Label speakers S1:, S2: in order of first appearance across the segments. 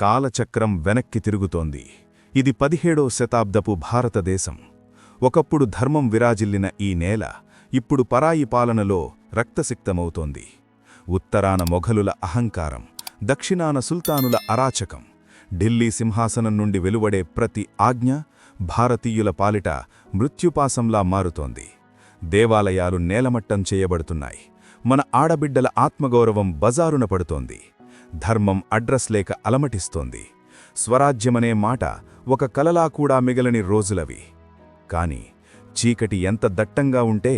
S1: కాలచక్రం వెనక్కి తిరుగుతోంది. ఇది 17వ శతాబ్దపు భారతదేశం. ఒకప్పుడు ధర్మం విరాజిల్లిన ఈ నేల ఇప్పుడు పరాయి పాలనలో రక్తసిక్తమవుతోంది. ఉత్తరాన మొఘలుల అహంకారం, దక్షిణాన సుల్తానుల అరాచకం. ఢిల్లీ సింహాసనం నుండి వెలువడే ప్రతి ఆజ్ఞ భారతీయుల పాలిట మృత్యుపాసంలా మారుతోంది. దేవాలయాలు నేలమట్టం చేయబడుతున్నాయి. మన ఆడబిడ్డల ఆత్మగౌరవం బజారున పడుతోంది. ధర్మం అడ్రస్ లేక అలమటిస్తోంది. స్వరాజ్యమనే మాట ఒక కలలా కూడా మిగలని రోజులవి. కాని చీకటి ఎంత దట్టంగా ఉంటే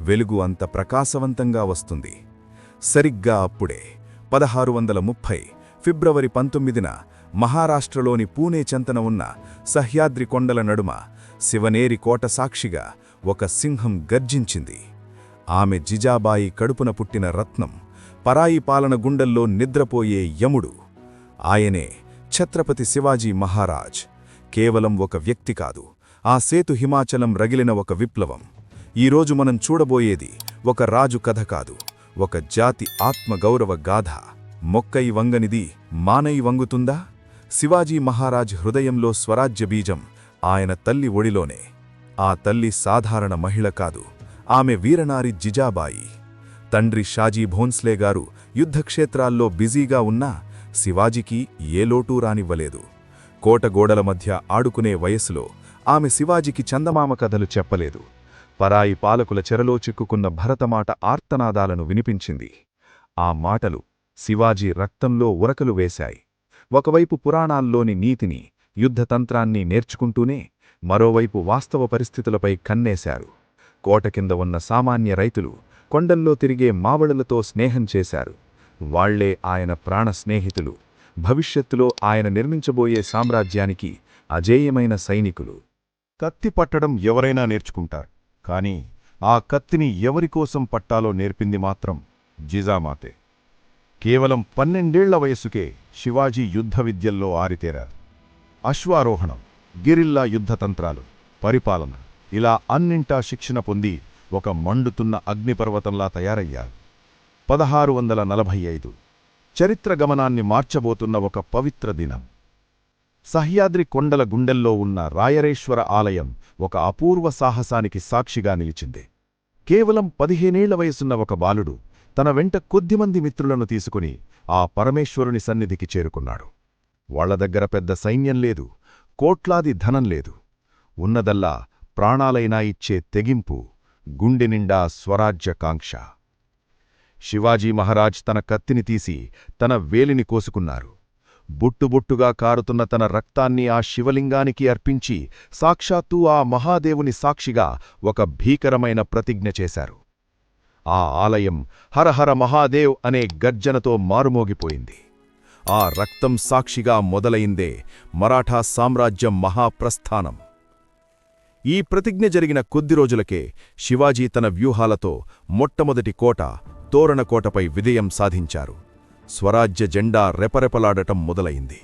S1: వెలుగు అంత ప్రకాశవంతంగా వస్తుంది. సరిగ్గా అప్పుడే 1630 ఫిబ్రవరి 19న మహారాష్ట్రలోని పూణే చెంతన ఉన్న సహ్యాద్రి కొండల నడుమ శివనేరి కోట సాక్షిగా ఒక సింహం గర్జించింది. ఆమె జిజాబాయి కడుపున పుట్టిన రత్నం, పరాయి పాలన గుండెల్లో నిద్రపోయే యముడు. ఆయనే ఛత్రపతి శివాజీ మహారాజ్. కేవలం ఒక వ్యక్తి కాదు, ఆ సేతు హిమాచలం రగిలిన ఒక విప్లవం. ఈరోజు మనం చూడబోయేది ఒక రాజు కథ కాదు, ఒక జాతి ఆత్మగౌరవ గాథ. మొక్కై వంగనిది మానై వంగుతుందా? శివాజీ మహారాజ్ హృదయంలో స్వరాజ్య బీజం ఆయన తల్లి ఒడిలోనే. ఆ తల్లి సాధారణ మహిళ కాదు, ఆమె వీరనారి జిజాబాయి. తండ్రి షాజీ భోన్స్లే గారు యుద్ధక్షేత్రాల్లో బిజీగా ఉన్నా శివాజీకి ఏ లోటూ రానివ్వలేదు. కోటగోడల మధ్య ఆడుకునే వయస్సులో ఆమె శివాజీకి చందమామ కథలు చెప్పలేదు. పరాయి పాలకుల చెరలో చిక్కుకున్న భరతమాట ఆర్తనాదాలను వినిపించింది. ఆ మాటలు శివాజీ రక్తంలో ఉరకలు వేశాయి. ఒకవైపు పురాణాల్లోని నీతిని, యుద్ధతంత్రాన్ని నేర్చుకుంటూనే మరోవైపు వాస్తవ పరిస్థితులపై కన్నేశారు. కోట కింద ఉన్న సామాన్య రైతులు కొండల్లో తిరిగే మావళలతో స్నేహం చేశారు. వాళ్లే ఆయన ప్రాణ స్నేహితులు. భవిష్యత్తులో ఆయన నిర్మించబోయే సామ్రాజ్యానికి అజేయమైన సైనికులు.
S2: కత్తి పట్టడం ఎవరైనా నేర్చుకుంటారు, కానీ ఆ కత్తిని ఎవరికోసం పట్టాలో నేర్పింది మాత్రం జిజామాతే. కేవలం 12 వయస్సుకే శివాజీ యుద్ధ విద్యల్లో ఆరితేరారు. అశ్వారోహణం, గిరిల్లా యుద్ధతంత్రాలు, పరిపాలన, ఇలా అన్నింటా శిక్షణ పొంది ఒక మండుతున్న అగ్నిపర్వతంలా తయారయ్యారు. 1645 చరిత్ర గమనాన్ని మార్చబోతున్న ఒక పవిత్ర దినం. సహ్యాద్రి కొండల గుండెల్లో ఉన్న రాయరేశ్వర ఆలయం ఒక అపూర్వ సాహసానికి సాక్షిగా నిలిచింది. కేవలం 15 వయసున్న ఒక బాలుడు తన వెంట కొద్దిమంది మిత్రులను తీసుకుని ఆ పరమేశ్వరుని సన్నిధికి చేరుకున్నాడు. వాళ్ల దగ్గర పెద్ద సైన్యం లేదు, కోట్లాది ధనం లేదు. ఉన్నదల్లా ప్రాణాలైనా ఇచ్చే తెగింపు, గుండె నిండా స్వరాజ్యకాంక్ష. శివాజీ మహారాజ్ తన కత్తిని తీసి తన వేలిని కోసుకున్నారు. బొట్టుబొట్టుగా కారుతున్న తన రక్తాన్ని ఆ శివలింగానికి అర్పించి సాక్షాత్తూ ఆ మహాదేవుని సాక్షిగా ఒక భీకరమైన ప్రతిజ్ఞ చేశారు. ఆ ఆలయం హరహర మహాదేవ్ అనే గర్జనతో మారుమోగిపోయింది. ఆ రక్తం సాక్షిగా మొదలైందే మరాఠా సామ్రాజ్యం మహాప్రస్థానం. ఈ ప్రతిజ్ఞ జరిగిన కొద్ది రోజులకే శివాజీ తన వ్యూహాలతో మొట్టమొదటి కోట, తోరణకోటపై విజయం సాధించారు. స్వరాజ్య జెండా రెపరెపలాడటం మొదలైంది.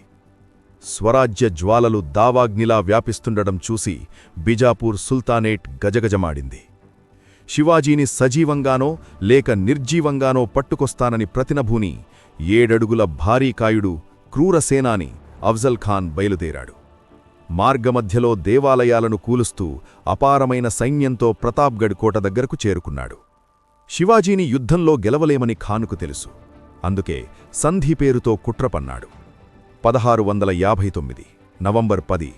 S2: స్వరాజ్య జ్వాలలు దావాగ్నిలా వ్యాపిస్తుండడం చూసి బిజాపూర్ సుల్తానేట్ గజగజమాడింది. శివాజీని సజీవంగానో లేక నిర్జీవంగానో పట్టుకొస్తానని ప్రతినభూని 7 అడుగుల భారీకాయుడు క్రూరసేనాని అఫ్జల్ ఖాన్ బయలుదేరాడు. మార్గమధ్యలో దేవాలయాలను కూలుస్తూ అపారమైన సైన్యంతో ప్రతాప్గఢ్ కోట దగ్గరకు చేరుకున్నాడు. శివాజీని యుద్ధంలో గెలవలేమని ఖానుకు తెలుసు. అందుకే సంధి పేరుతో కుట్రపన్నాడు. 1659 నవంబర్ 10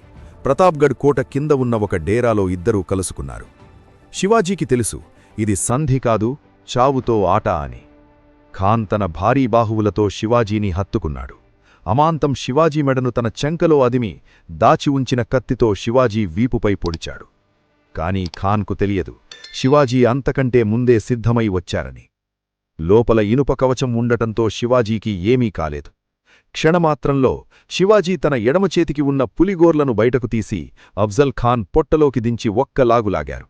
S2: ప్రతాప్గఢ్ కోట కింద ఉన్న ఒక డేరాలో ఇద్దరూ కలుసుకున్నారు. శివాజీకి తెలుసు, ఇది సంధి కాదు, చావుతో ఆట అని. ఖాన్ తన భారీ బాహువులతో శివాజీని హత్తుకున్నాడు. అమాంతం శివాజీ మెడను తన చెంకలో అదిమి దాచి ఉంచిన కత్తితో శివాజీ వీపుపై పొడిచాడు. కాని ఖాన్కు తెలియదు, శివాజీ అంతకంటే ముందే సిద్ధమై వచ్చారని. లోపల ఇనుప కవచం ఉండటంతో శివాజీకి ఏమీ కాలేదు. క్షణమాత్రంలో శివాజీ తన ఎడమచేతికి ఉన్న పులిగోర్లను బయటకు తీసి అఫ్జల్ ఖాన్ పొట్టలోకి దించి ఒక్కలాగులాగారు.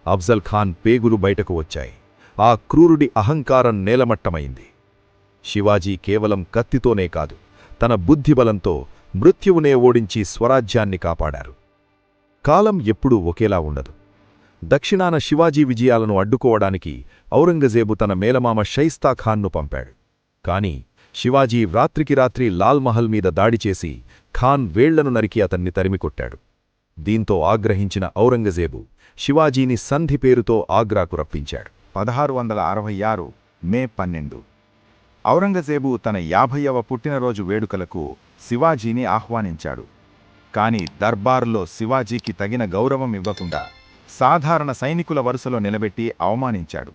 S2: అఫ్జల్ ఖాన్ పేగులు బయటకు వచ్చాయి. ఆ క్రూరుడి అహంకారం నేలమట్టమైంది. శివాజీ కేవలం కత్తితోనే కాదు, తన బుద్ధిబలంతో మృత్యువునే ఓడించి స్వరాజ్యాన్ని కాపాడారు. కాలం ఎప్పుడూ ఒకేలా ఉండదు. దక్షిణాన శివాజీ విజయాలను అడ్డుకోవడానికి ఔరంగజేబు తన మేలమామ షైస్తా ఖాన్ను పంపాడు. కాని శివాజీ రాత్రికి రాత్రి లాల్ మహల్ మీద దాడి చేసి ఖాన్ వేళ్లను నరికి అతన్ని తరిమికొట్టాడు. దీంతో ఆగ్రహించిన ఔరంగజేబు శివాజీని సంధి పేరుతో ఆగ్రాకు రప్పించాడు.
S3: 1666 మే 12 ఔరంగజేబు తన 50వ పుట్టినరోజు వేడుకలకు శివాజీని ఆహ్వానించాడు. కాని దర్బారులో శివాజీకి తగిన గౌరవం ఇవ్వకుండా సాధారణ సైనికుల వరుసలో నిలబెట్టి అవమానించాడు.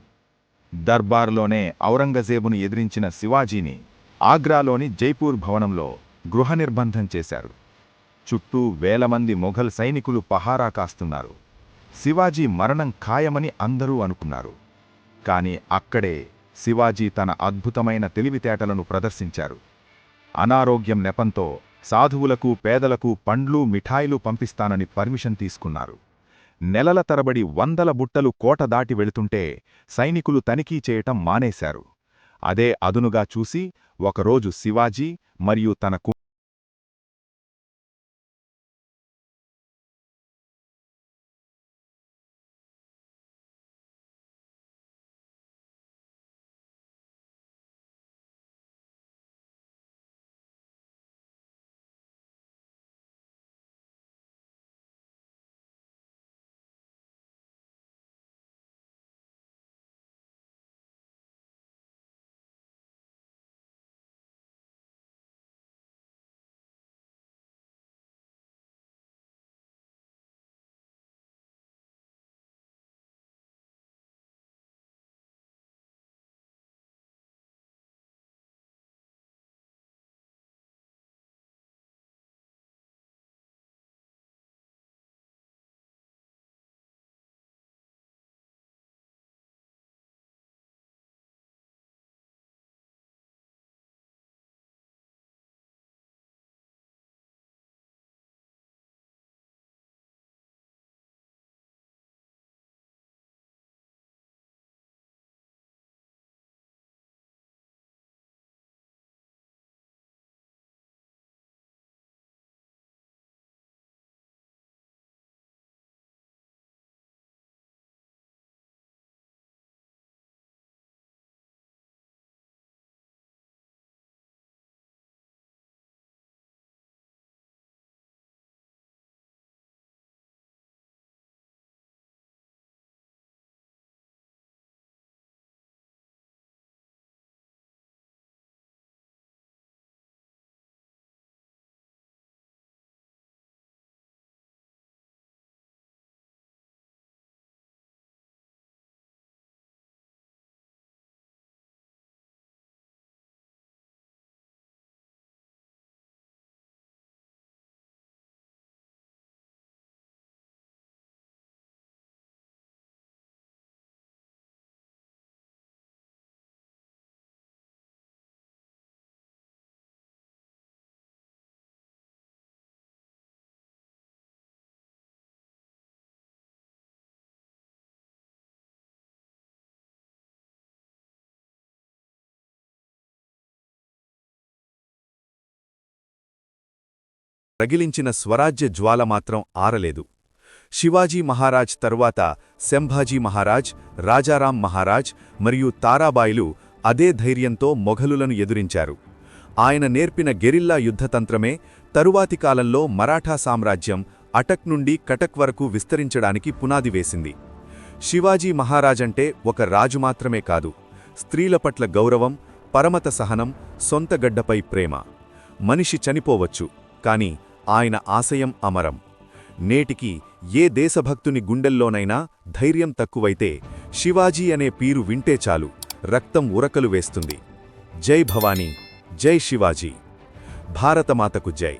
S3: దర్బారులోనే ఔరంగజేబును ఎదిరించిన శివాజీని ఆగ్రాలోని జైపూర్ భవనంలో గృహనిర్బంధం చేశారు. చుట్టూ వేలమంది మొఘల్ సైనికులు పహారా కాస్తున్నారు. శివాజీ మరణం ఖాయమని అందరూ అనుకున్నారు. కాని అక్కడే శివాజీ తన అద్భుతమైన తెలివితేటలను ప్రదర్శించారు. అనారోగ్యం నెపంతో సాధువులకు పేదలకు పండ్లు మిఠాయిలు పంపిస్తానని పర్మిషన్ తీసుకున్నారు. నెలల తరబడి 100 బుట్టలు కోట దాటి వెళుతుంటే సైనికులు తనిఖీ చేయటం మానేశారు. అదే అదునుగా చూసి ఒకరోజు శివాజీ మరియు తన
S1: రగిలించిన స్వరాజ్య జ్వాల మాత్రం ఆరలేదు. శివాజీ మహారాజ్ తరువాత శంభాజీ మహారాజ్, రాజారాం మహారాజ్ మరియు తారాబాయిలు అదే ధైర్యంతో మొఘలులను ఎదురించారు. ఆయన నేర్పిన గెరిల్లా యుద్ధతంత్రమే తరువాతి కాలంలో మరాఠా సామ్రాజ్యం అటక్ నుండి కటక్ వరకు విస్తరించడానికి పునాది వేసింది. శివాజీ మహారాజంటే ఒక రాజు మాత్రమే కాదు, స్త్రీల పట్ల గౌరవం, పరమత సహనం, సొంత గడ్డపై ప్రేమ. మనిషి చనిపోవచ్చు, కాని ఆయన ఆశయం అమరం. నేటికి ఏ దేశభక్తుని గుండెల్లోనైనా ధైర్యం తక్కువైతే శివాజీ అనే పీరు వింటే చాలు, రక్తం ఉరకలు వేస్తుంది. జై భవానీ, జై శివాజీ, భారతమాతకు జై.